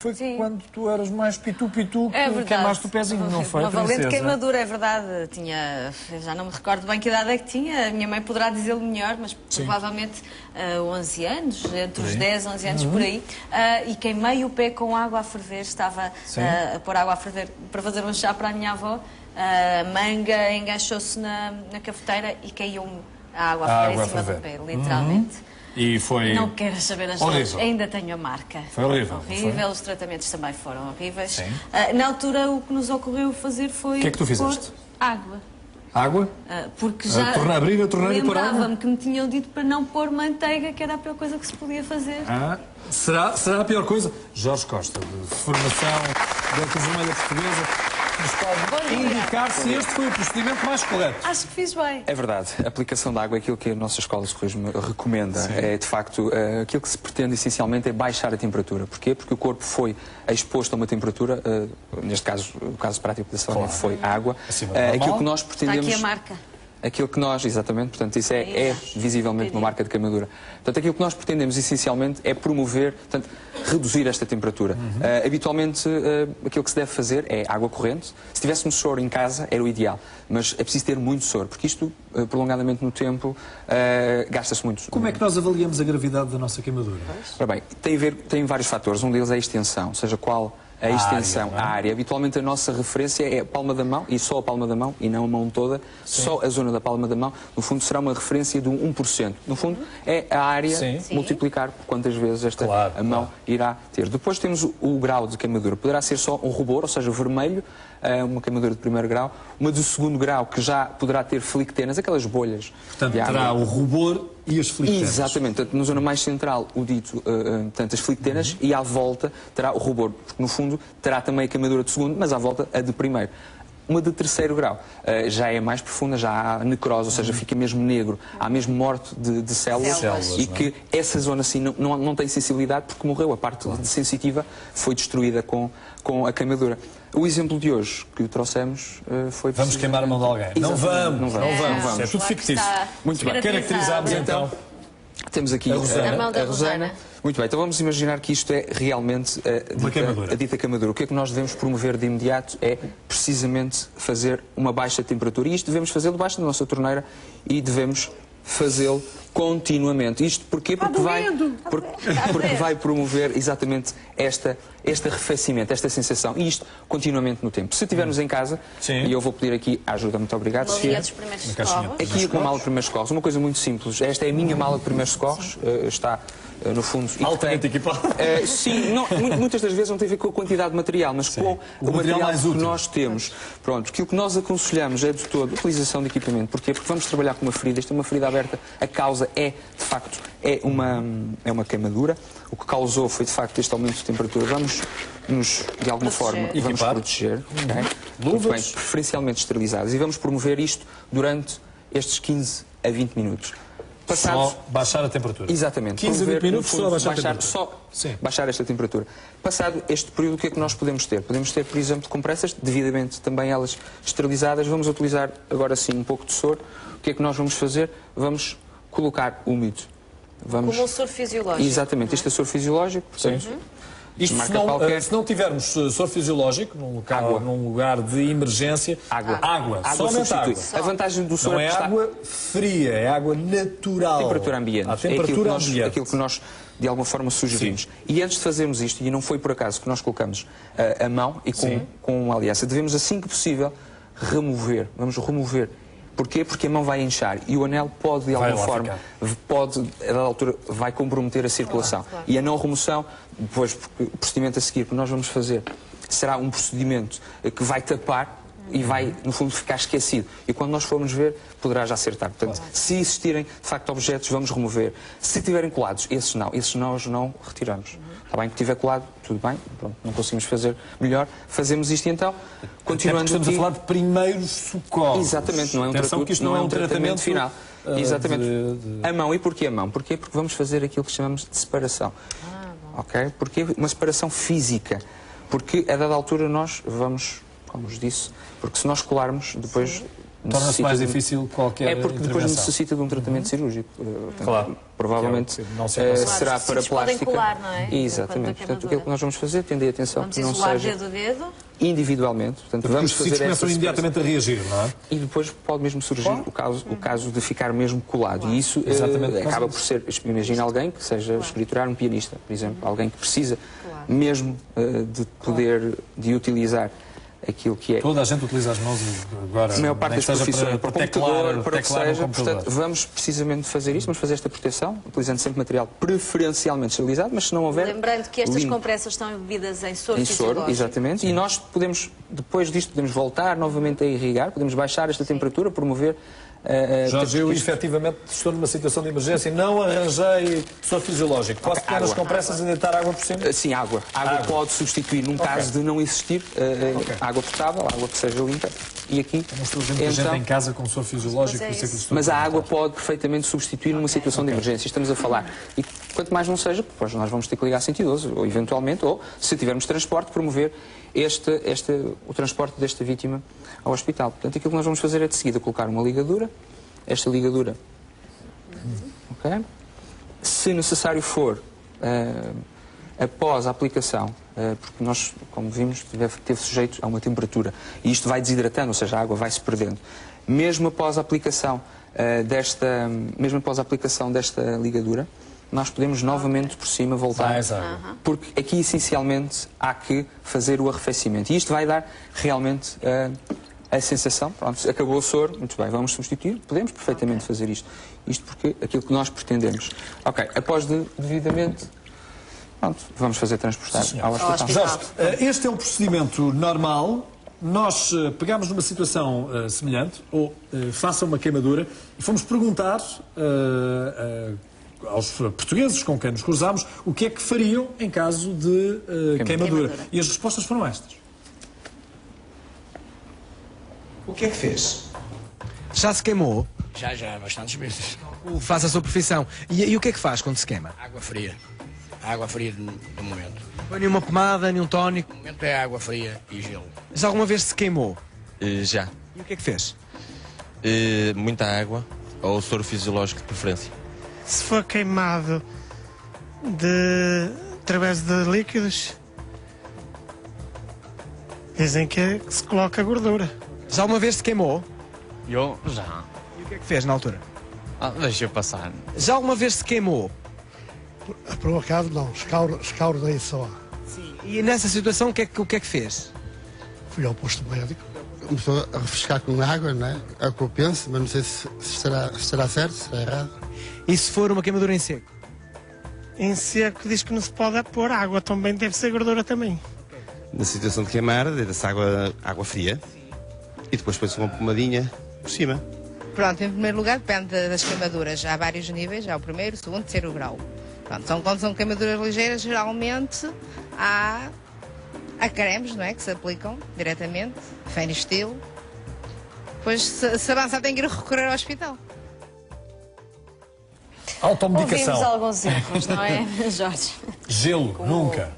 Foi Sim. quando tu eras mais pitu-pitu que É queimaste o pezinho, não foi, Uma valente princesa? queimadura, é verdade. Eu já não me recordo bem que idade é que tinha. A minha mãe poderá dizê-lo melhor, mas provavelmente 11 anos, entre os 10 e 11 anos, por aí. E queimei o pé com água a ferver. Estava a pôr água a ferver para fazer um chá para a minha avó. A manga enganchou-se na cafeteira e caiu-me a água a ferver em cima do pé, literalmente. E foi... Não quero saber as dores, ainda tenho a marca. Foi horrível. Horrível, os tratamentos também foram horríveis. Sim. Na altura, o que nos ocorreu fazer foi... O que é que tu fizeste? Pôr água. Água? Porque já Abrir a torneira e pôr água? lembrava-me que me tinham dito para não pôr manteiga, que era a pior coisa que se podia fazer. Será a pior coisa? Jorge Costa, de formação da Cruz Vermelha Portuguesa, nos pode indicar se este foi o procedimento mais correto. Acho que fiz bem. É verdade. A aplicação da água é aquilo que a nossa escola de Corrismo recomenda. Sim. É, de facto, aquilo que se pretende essencialmente é baixar a temperatura. Porquê? Porque o corpo foi exposto a uma temperatura, neste caso, o caso prático da saúde foi a água. Aquilo que nós pretendemos... Está aqui a marca. Aquilo que nós, exatamente, portanto, isso é visivelmente uma marca de queimadura. Portanto, aquilo que nós pretendemos essencialmente é promover, portanto, reduzir esta temperatura. Habitualmente, aquilo que se deve fazer é água corrente. Se tivéssemos soro em casa, era o ideal. Mas é preciso ter muito soro, porque isto, prolongadamente no tempo, gasta-se muito. Como é que nós avaliamos a gravidade da nossa queimadura? Ora bem, tem vários fatores. Um deles é a extensão, seja qual a extensão, a área. Habitualmente a nossa referência é a palma da mão, e só a palma da mão, e não a mão toda, só a zona da palma da mão. No fundo será uma referência de 1%. No fundo é a área multiplicar por quantas vezes a mão irá ter. Depois temos o grau de queimadura. Poderá ser só um rubor, ou seja, vermelho, uma queimadura de primeiro grau, uma de segundo grau que já poderá ter flictenas, aquelas bolhas. Portanto, de água. terá o rubor e as flictenas. Exatamente, portanto, na zona mais central o dito, portanto, as flictenas, e à volta terá o rubor, porque no fundo terá também a queimadura de segundo, mas à volta a de primeiro. Uma de terceiro grau já é mais profunda, já há necrose, ou seja, fica mesmo negro, há mesmo morte de células e que essa zona assim não tem sensibilidade porque morreu, a parte sensitiva foi destruída com a queimadura. O exemplo de hoje que trouxemos foi... Vamos queimar a mão de alguém. Não vamos. É tudo fictício. Muito bem. Caracterizámos então... Temos aqui a mão da Rosana. Muito bem, então vamos imaginar que isto é realmente a dita queimadura. O que é que nós devemos promover de imediato é precisamente fazer uma baixa temperatura. E isto devemos fazê-lo debaixo da nossa torneira e devemos fazê-lo continuamente. Isto porquê? Porque vai promover exatamente este arrefecimento, esta sensação. E isto continuamente no tempo. Se estivermos em casa, e eu vou pedir aqui a ajuda, muito obrigado, Sofia. Aqui uma mala de primeiros socorros, uma coisa muito simples. Esta é a minha mala de primeiros socorros, está no fundo... Altamente equipado. Sim, muitas das vezes não tem a ver com a quantidade de material, mas com o material que nós temos. Pronto, aquilo que nós aconselhamos é de todo a utilização de equipamento. Porquê? Porque vamos trabalhar com uma ferida, isto é uma ferida aberta, a causa é, de facto, uma queimadura. O que causou foi, de facto, este aumento de temperatura. Vamos nos, de alguma forma, vamos proteger. Luvas, preferencialmente esterilizadas. E vamos promover isto durante estes 15 a 20 minutos. Só baixar a temperatura. Exatamente. 15 a 20 minutos, só baixar a temperatura. Só baixar esta temperatura. Passado este período, o que é que nós podemos ter? Podemos ter, por exemplo, compressas, devidamente também elas esterilizadas. Vamos utilizar agora sim um pouco de soro. O que é que nós vamos fazer? Vamos colocar úmido. Como um soro fisiológico. Exatamente. Este é soro fisiológico, portanto... Isto se não tivermos soro fisiológico, num lugar de emergência, água. Somente água. A vantagem do soro não é água fria, é água natural. Temperatura ambiente. A temperatura ambiente. Aquilo que nós, de alguma forma, sugerimos. E antes de fazermos isto, e não foi por acaso que nós colocamos a mão e com uma aliança, devemos, assim que possível, remover. Vamos remover. Porquê? Porque a mão vai inchar e o anel pode, de alguma forma, a dada altura, vai comprometer a circulação. E a não remoção, depois, o procedimento a seguir que nós vamos fazer, será um procedimento que vai tapar e vai, no fundo, ficar esquecido. E quando nós formos ver, poderá já ser tarde. Portanto, se existirem, de facto, objetos, vamos remover. Se estiverem colados, esses nós não retiramos. Está bem? Que estiver colado, tudo bem, pronto, não conseguimos fazer melhor, fazemos isto e então, continuando estamos a falar de primeiros socorros. Exatamente, não é um tratamento final. Exatamente. A mão, e porquê a mão? Porquê? Porque vamos fazer aquilo que chamamos de separação. Ok? Porquê? Uma separação física. Porque a dada altura nós vamos, como vos disse, porque se nós colarmos, depois Torna-se mais difícil qualquer É porque depois intervenção. necessita de um tratamento cirúrgico. Portanto, Claro. provavelmente Que é o que não se consegue. será Claro, os para tecidos podem plástica. colar, não é? Exatamente. Enquanto a Portanto, o que é que nós vamos fazer? Tender atenção Vamos que não isolar seja dedo a dedo. individualmente. Portanto, Porque vamos os fazer tecidos essa começam imediatamente a reagir, não é? e depois pode mesmo surgir o caso de ficar mesmo colado. E isso Exatamente por causa acaba disso. por ser, imagina alguém que seja escriturar, um pianista, por exemplo, alguém que precisa mesmo de poder, de utilizar aquilo que é. Toda a gente utiliza as mãos agora. A maior parte nem das que seja profissões, para o teclar, computador, para o que teclar no seja. computador. Portanto, vamos precisamente fazer isso, vamos fazer esta proteção, utilizando sempre material preferencialmente esterilizado, mas se não houver... Lembrando que estas limpo. compressas estão bebidas em soro Em soro, fisiológico. exatamente. E nós podemos, depois disto, podemos voltar novamente a irrigar, podemos baixar esta temperatura, promover... Jorge, eu isto- efetivamente estou numa situação de emergência e não arranjei soro fisiológico. Posso pegar as água. compressas e deitar água por cima? Sim, água. Água pode substituir, num caso de não existir, água potável, água que seja limpa. E aqui, Não estou a dizer muita gente em casa com soro fisiológico, Mas é por isso é que isso. estou mas a água perguntar. pode perfeitamente substituir numa situação de emergência. Estamos a falar. E quanto mais não seja, depois nós vamos ter que ligar 112, ou eventualmente, ou se tivermos transporte, promover o transporte desta vítima ao hospital. Portanto, aquilo que nós vamos fazer é de seguida colocar uma ligadura. Esta ligadura, ok? Se necessário for, após a aplicação, porque nós, como vimos, teve sujeito a uma temperatura, e isto vai desidratando, ou seja, a água vai se perdendo. Mesmo após a aplicação desta ligadura, nós podemos novamente por cima voltar, Mais água. porque aqui essencialmente há que fazer o arrefecimento. E isto vai dar realmente a sensação, pronto, acabou o soro, muito bem, vamos substituir, podemos perfeitamente fazer isto. Isto porque aquilo que nós pretendemos. Ok, após devidamente, pronto, vamos fazer transportar ao hospital. Jorge, este é um procedimento normal. Nós pegámos numa situação semelhante, ou faça uma queimadura, e fomos perguntar aos portugueses com quem nos cruzámos o que é que fariam em caso de queimadura. E as respostas foram estas. O que é que fez? Já se queimou? Já, bastantes vezes. Faz a sua profissão. E o que é que faz quando se queima? Água fria. Água fria do momento. Põe nenhuma pomada, nenhum tónico? No momento é água fria e gelo. Já alguma vez se queimou? Já. E o que é que fez? Muita água ou soro fisiológico de preferência. Se for queimado através de líquidos, dizem que se coloca gordura. Já alguma vez se queimou? Eu já. E o que é que fez na altura? Deixa eu passar. Já alguma vez se queimou? Provocado não, escauro daí só. Sim. E nessa situação o que é que fez? Fui ao posto médico. Começou a refrescar com água, não é? É o que eu penso, mas não sei se estará certo, se estará errado. E se for uma queimadura em seco? Em seco diz que não se pode pôr água, também deve ser gordura também. Na situação de queimar, deita-se água fria e depois põe-se uma pomadinha por cima. Pronto, em primeiro lugar depende das queimaduras. Há vários níveis, há o primeiro, o segundo, o terceiro grau. Pronto, quando são queimaduras ligeiras, geralmente há cremes, não é, que se aplicam diretamente, Fenistil. Depois, se avançar, tem que ir recorrer ao hospital. Automedicação. Ouvimos alguns erros, não é, Jorge? Gelo, nunca.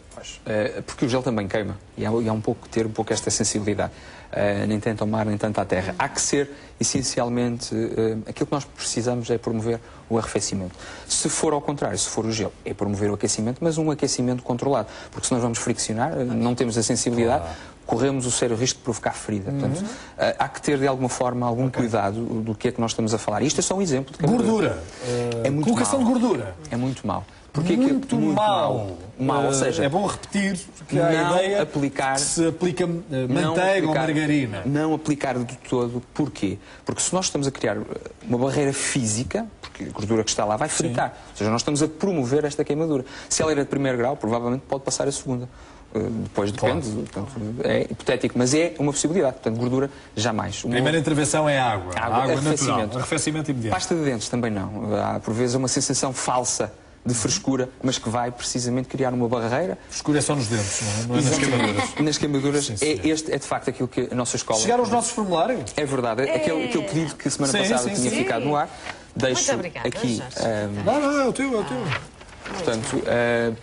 Porque o gelo também queima e há um pouco ter um pouco esta sensibilidade, nem tanto ao mar nem tanto à terra. Há que ser essencialmente aquilo que nós precisamos é promover o arrefecimento. Se for ao contrário, se for o gelo, é promover o aquecimento, mas um aquecimento controlado, porque se nós vamos friccionar, não temos a sensibilidade, corremos o sério risco de provocar ferida. Portanto, há que ter de alguma forma algum cuidado do que é que nós estamos a falar. Isto é só um exemplo de Gordura. É muito Colocação mau. de gordura. É muito mau. Porque Muito mau. Ou seja, é bom repetir que a não ideia aplicar, que se aplica manteiga ou margarina. Não aplicar de todo. Porquê? Porque se nós estamos a criar uma barreira física, porque a gordura que está lá vai fritar, ou seja, nós estamos a promover esta queimadura. Se ela era de primeiro grau, provavelmente pode passar a segunda. Depois depende, portanto, é hipotético, mas é uma possibilidade. Portanto, gordura, jamais. Primeira intervenção é água. Água natural. Arrefecimento. Arrefecimento imediato. Pasta de dentes também não. Há, por vezes, uma sensação falsa de frescura, mas que vai precisamente criar uma barreira. Frescura é só nos dentes, não é nas queimaduras. Nas queimaduras, Sim, é de facto aquilo que a nossa escola... Chegaram os nossos formulários? É verdade. Aquele pedido que semana passada tinha ficado no ar. Deixo Muito obrigada, aqui... Jorge. Não, é o teu, é o teu. Portanto,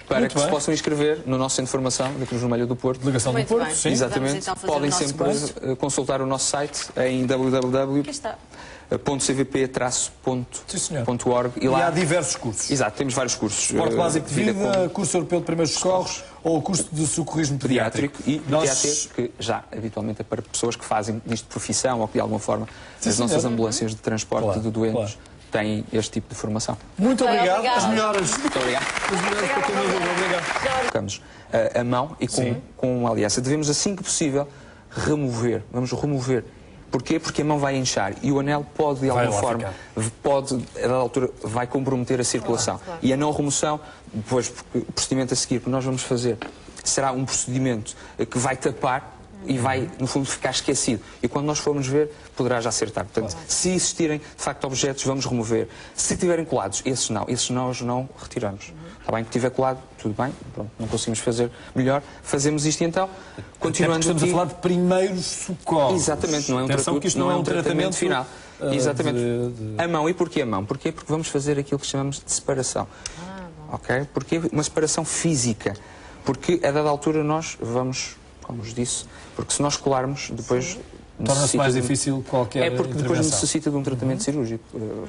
para que se possam inscrever no nosso centro de formação da Cruz Vermelha do Porto. Delegação do Porto, sim. Exatamente. Então Podem sempre consultar o nosso site em www.cvp-.org e há diversos cursos. Exato, temos vários cursos. Suporte básico de vida, curso europeu de primeiros socorros ou o curso de socorrismo pediátrico. E pediátrico, que já habitualmente é para pessoas que fazem isto de profissão ou que de alguma forma as nossas ambulâncias de transporte de doentes têm este tipo de formação. Muito obrigado. As melhoras. Muito obrigado. As melhoras para quem nos ouve. Obrigado. Colocamos a mão e com uma aliança. Devemos, assim que possível, remover. Vamos remover. Porquê? Porque a mão vai inchar e o anel pode, de alguma forma, a dada altura, vai comprometer a circulação. E a não remoção, depois, o procedimento a seguir que nós vamos fazer, será um procedimento que vai tapar e vai, no fundo, ficar esquecido. E quando nós formos ver, poderá já ser tarde. Portanto, se existirem, de facto, objetos, vamos remover. Se estiverem colados, esses nós não retiramos. Está bem? Que estiver colado, tudo bem, pronto, não conseguimos fazer melhor, fazemos isto e então, continuando estamos a falar de primeiros socorros. Exatamente, não é um Atenção que isto não é um tratamento final. Exatamente. A mão. E porquê a mão? Porquê? Porque vamos fazer aquilo que chamamos de separação. Ok? Porque uma separação física. Porque a dada altura nós vamos, como vos disse, porque se nós colarmos, depois... Torna-se mais difícil qualquer É porque depois necessita de um tratamento cirúrgico.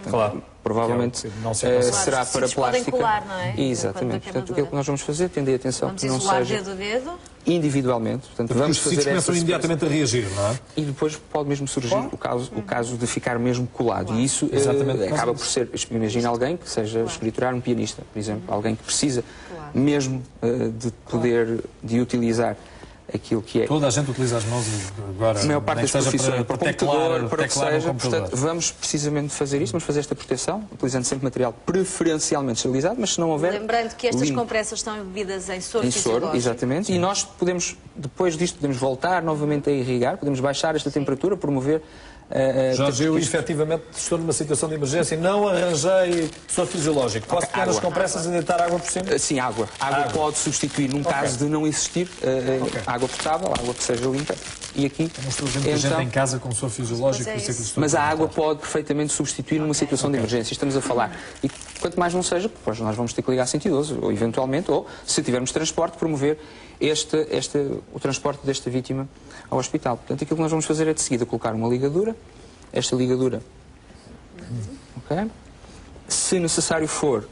Claro. Provavelmente será para plástica. Podem colar, não é? Exatamente. Portanto, aquilo que nós vamos fazer, tender atenção vamos que não seja dedo. individualmente. Portanto, vamos fazer os começam imediatamente a reagir, não é? E depois pode mesmo surgir o caso de ficar mesmo colado. E isso acaba por ser... Imagina alguém que seja escriturar um pianista, por exemplo. Alguém que precisa mesmo de utilizar aquilo que é... Toda a gente utiliza as mãos agora, a maior parte das profissões, para o computador, para o que seja. Portanto, vamos precisamente fazer isto, vamos fazer esta proteção, utilizando sempre material preferencialmente esterilizado, mas se não houver... Lembrando que estas compressas estão embebidas em soro fisiológico. Em soro, exatamente. E nós podemos, depois disto, podemos voltar novamente a irrigar, podemos baixar esta temperatura, promover... Jorge, eu efetivamente estou numa situação de emergência, não arranjei soro fisiológico. Posso pegar as compressas e deitar água por cima? Sim, água. Água pode substituir, num caso de não existir, água potável, água que seja limpa. E aqui... Mostrou muita gente em casa com soro fisiológico. Mas a água pode perfeitamente substituir numa situação de emergência. Estamos a falar. E quanto mais não seja, depois nós vamos ter que ligar 112, ou eventualmente, ou se tivermos transporte, promover o transporte desta vítima ao hospital. Portanto, aquilo que nós vamos fazer é de seguida colocar uma ligadura, esta ligadura, ok? Se necessário for,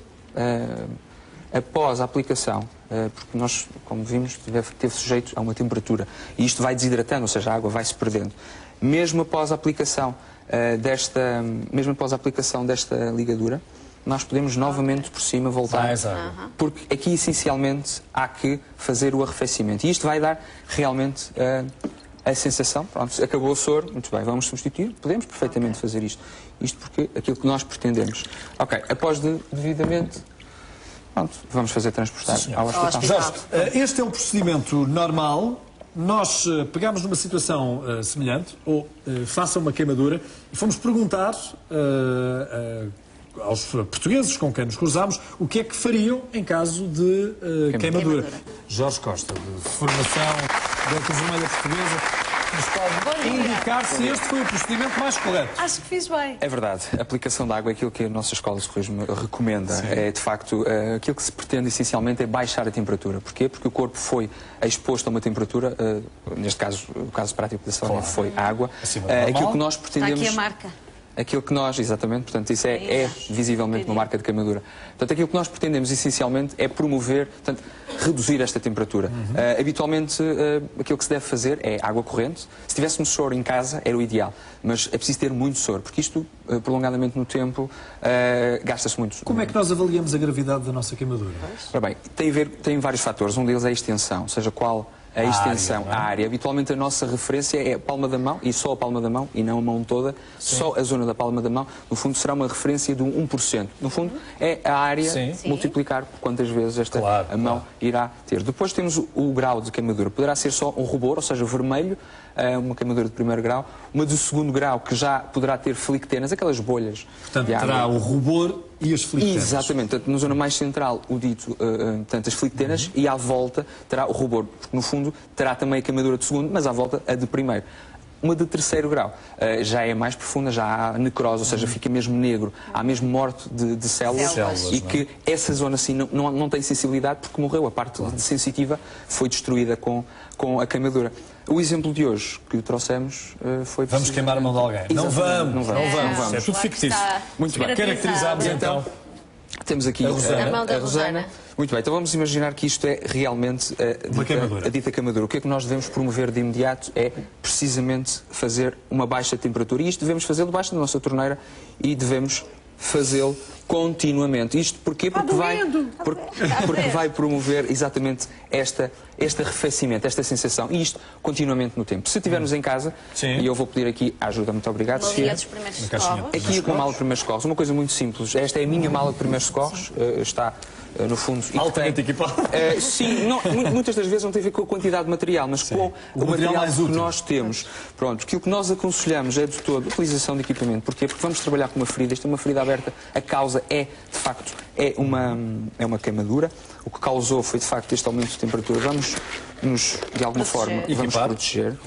após a aplicação, porque nós, como vimos, teve sujeito a uma temperatura, e isto vai desidratando, ou seja, a água vai-se perdendo. Mesmo após a aplicação desta ligadura, nós podemos novamente por cima voltar, porque aqui essencialmente há que fazer o arrefecimento e isto vai dar realmente a sensação, pronto, acabou o soro, muito bem, vamos substituir, podemos perfeitamente fazer isto porque aquilo que nós pretendemos. Ok, após devidamente, pronto, vamos fazer transportar ao hospital. Jorge, este é um procedimento normal. Nós pegámos numa situação semelhante, ou faça uma queimadura, e fomos perguntar aos portugueses com quem nos cruzámos o que é que fariam em caso de queimadura. Jorge Costa, de formação da Cruz Vermelha Portuguesa, nos pode indicar se este foi o procedimento mais correto. Acho que fiz bem. É verdade. A aplicação de água é aquilo que a nossa escola de socorrismo recomenda. Sim. É, de facto, aquilo que se pretende essencialmente é baixar a temperatura. Porquê? Porque o corpo foi exposto a uma temperatura, neste caso, o caso prático da saúde foi água. Aquilo que nós pretendemos... Está aqui a marca. Aquilo que nós, exatamente, portanto, isso é visivelmente uma marca de queimadura. Portanto, aquilo que nós pretendemos essencialmente é promover, portanto, reduzir esta temperatura. Habitualmente, aquilo que se deve fazer é água corrente. Se tivéssemos soro em casa, era o ideal. Mas é preciso ter muito soro, porque isto, prolongadamente no tempo, gasta-se muito. Como é que nós avaliamos a gravidade da nossa queimadura? Ora bem, tem vários fatores. Um deles é a extensão, ou seja, qual... A extensão, a área. Habitualmente a nossa referência é a palma da mão, e só a palma da mão, e não a mão toda, só a zona da palma da mão. No fundo, será uma referência de 1%. No fundo, é a área multiplicar por quantas vezes a mão irá ter. Depois temos o grau de queimadura. Poderá ser só um rubor, ou seja, vermelho, uma queimadura de primeiro grau, uma de segundo grau, que já poderá ter flictenas, aquelas bolhas. Portanto, terá o rubor e as flictenas. Exatamente. Portanto, na zona mais central, o dito, portanto, as flictenas, e à volta terá o rubor, porque no fundo terá também a queimadura de segundo, mas à volta a de primeiro. Uma de terceiro grau já é mais profunda, já há necrose, ou seja, fica mesmo negro, há mesmo morte de células e que essa zona assim não tem sensibilidade porque morreu, a parte sensitiva foi destruída com a queimadura. O exemplo de hoje que trouxemos foi... Vamos queimar a mão de alguém. Não vamos. É tudo fictício. Muito bem. Caracterizámos então. Temos aqui a Rosana. Muito bem, então vamos imaginar que isto é realmente a dita queimadura. O que é que nós devemos promover de imediato é precisamente fazer uma baixa temperatura. E isto devemos fazê-lo debaixo da nossa torneira e devemos fazê-lo continuamente. Isto porquê? Porque vai promover exatamente este arrefecimento, esta sensação, e isto continuamente no tempo. Se estivermos em casa, e eu vou pedir aqui a ajuda, muito obrigado, Sofia. Aqui com a mala de primeiros socorros, uma coisa muito simples. Esta é a minha mala de primeiros socorros, está no fundo... Altamente equipada. Sim, muitas das vezes não tem a ver com a quantidade de material, mas com o material que nós temos. Pronto, que o que nós aconselhamos é de todo a utilização de equipamento. Porquê? Porque vamos trabalhar com uma ferida, isto é uma ferida aberta, a causa é, de facto, uma queimadura. O que causou foi, de facto, este aumento de temperatura. Vamos nos, de alguma forma, vamos proteger.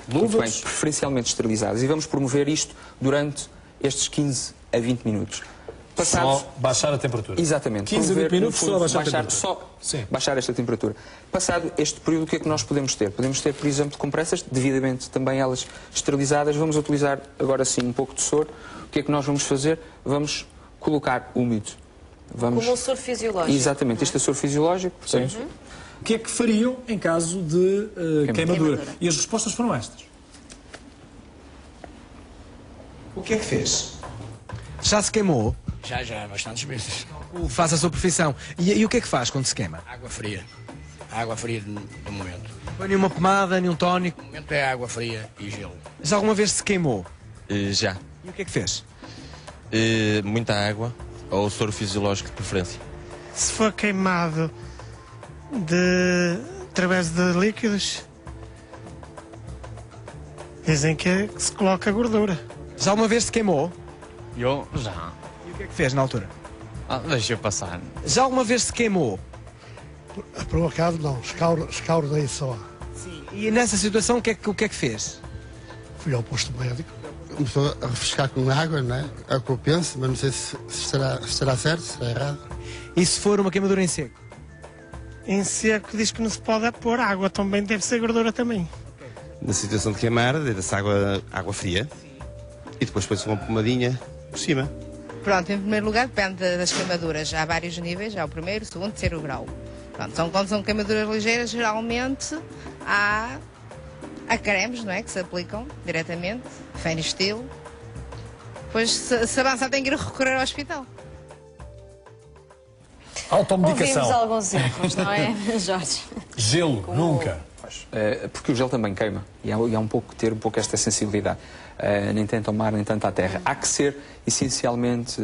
Muito bem, preferencialmente esterilizados. E vamos promover isto durante estes 15 a 20 minutos. Só baixar a temperatura. Exatamente. 15 a 20 minutos, só baixar a temperatura. Só baixar esta temperatura. Passado este período, o que é que nós podemos ter? Podemos ter, por exemplo, compressas, devidamente também elas esterilizadas. Vamos utilizar agora sim um pouco de soro. O que é que nós vamos fazer? Vamos colocar úmido. Como um soro fisiológico. Exatamente, este é soro fisiológico. Portanto, o que é que fariam em caso de queimadura? E as respostas foram estas. O que é que fez? Já se queimou? Já, bastantes vezes. Faz a sua profissão. E o que é que faz quando se queima? Água fria. Água fria no momento. Põe nenhuma pomada, nenhum tónico? No momento é água fria e gelo. Já alguma vez se queimou? Já. E o que é que fez? Muita água ou soro fisiológico de preferência. Se for queimado através de líquidos, dizem que se coloca gordura. Já alguma vez se queimou? Eu já. E o que é que fez na altura? Deixa eu passar. Já alguma vez se queimou? Por acaso não, escauro daí só. Sim. E nessa situação o que é que fez? Fui ao posto médico. Começou a refrescar com água, não é? É o que eu penso, mas não sei se estará certo, se estará errado. E se for uma queimadura em seco? Em seco diz que não se pode pôr água, também deve ser gordura também. Na situação de queimar, deita-se água fria e depois põe-se uma pomadinha por cima. Pronto, em primeiro lugar depende das queimaduras. Há vários níveis, há o primeiro, o segundo, terceiro grau. Pronto, quando são queimaduras ligeiras, geralmente há cremes, não é, que se aplicam diretamente, Fenistil. Depois, se avançar, tem que ir recorrer ao hospital. Automedicação. Ouvimos alguns exemplos, não é, Jorge? Gelo, nunca. Porque o gelo também queima e há ter um pouco esta sensibilidade, nem tanto ao mar nem tanto à terra. Há que ser essencialmente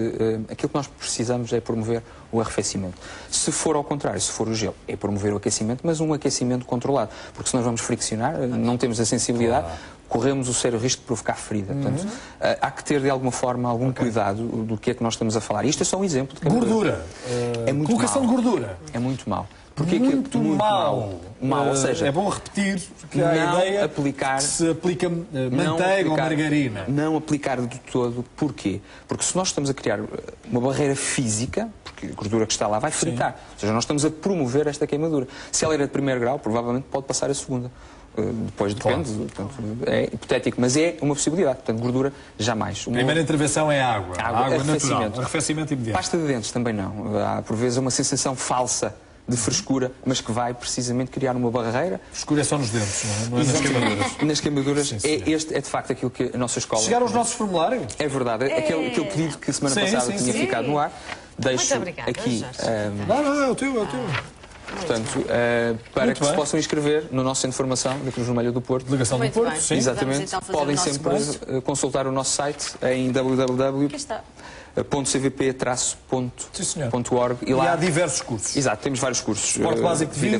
aquilo que nós precisamos é promover o arrefecimento. Se for ao contrário, se for o gelo, é promover o aquecimento, mas um aquecimento controlado, porque se nós vamos friccionar, não temos a sensibilidade, corremos o sério risco de provocar ferida. Portanto, há que ter de alguma forma algum cuidado do que é que nós estamos a falar. Isto é só um exemplo de gordura. É muito colocação mau. de gordura. É muito mau. Porque muito mau. Ou seja, é bom repetir que a ideia que se aplica manteiga ou margarina. Não aplicar de todo. Porquê? Porque se nós estamos a criar uma barreira física, porque a gordura que está lá vai fritar. Ou seja, nós estamos a promover esta queimadura. Se ela era de primeiro grau, provavelmente pode passar a segunda. Depois depende, portanto, é hipotético, mas é uma possibilidade. Portanto, gordura, jamais. A primeira intervenção é água natural, arrefecimento imediato. Pasta de dentes também não. Há, por vezes, uma sensação falsa de frescura, mas que vai precisamente criar uma barreira. Frescura é só nos dentes, não é nas queimaduras. Nas queimaduras, é de facto aquilo que a nossa escola... Chegaram os nossos formulários? É verdade, aquele pedido que a semana passada tinha ficado no ar. Deixo aqui... Não, é o teu. Portanto, para que se possam inscrever no nosso centro de formação da Cruz Vermelha do Porto. Delegação do Porto, sim. Exatamente. Então podem sempre consultar o nosso site em www.cvp-.org e lá há diversos cursos. Exato, temos vários cursos. Suporte básico de vida,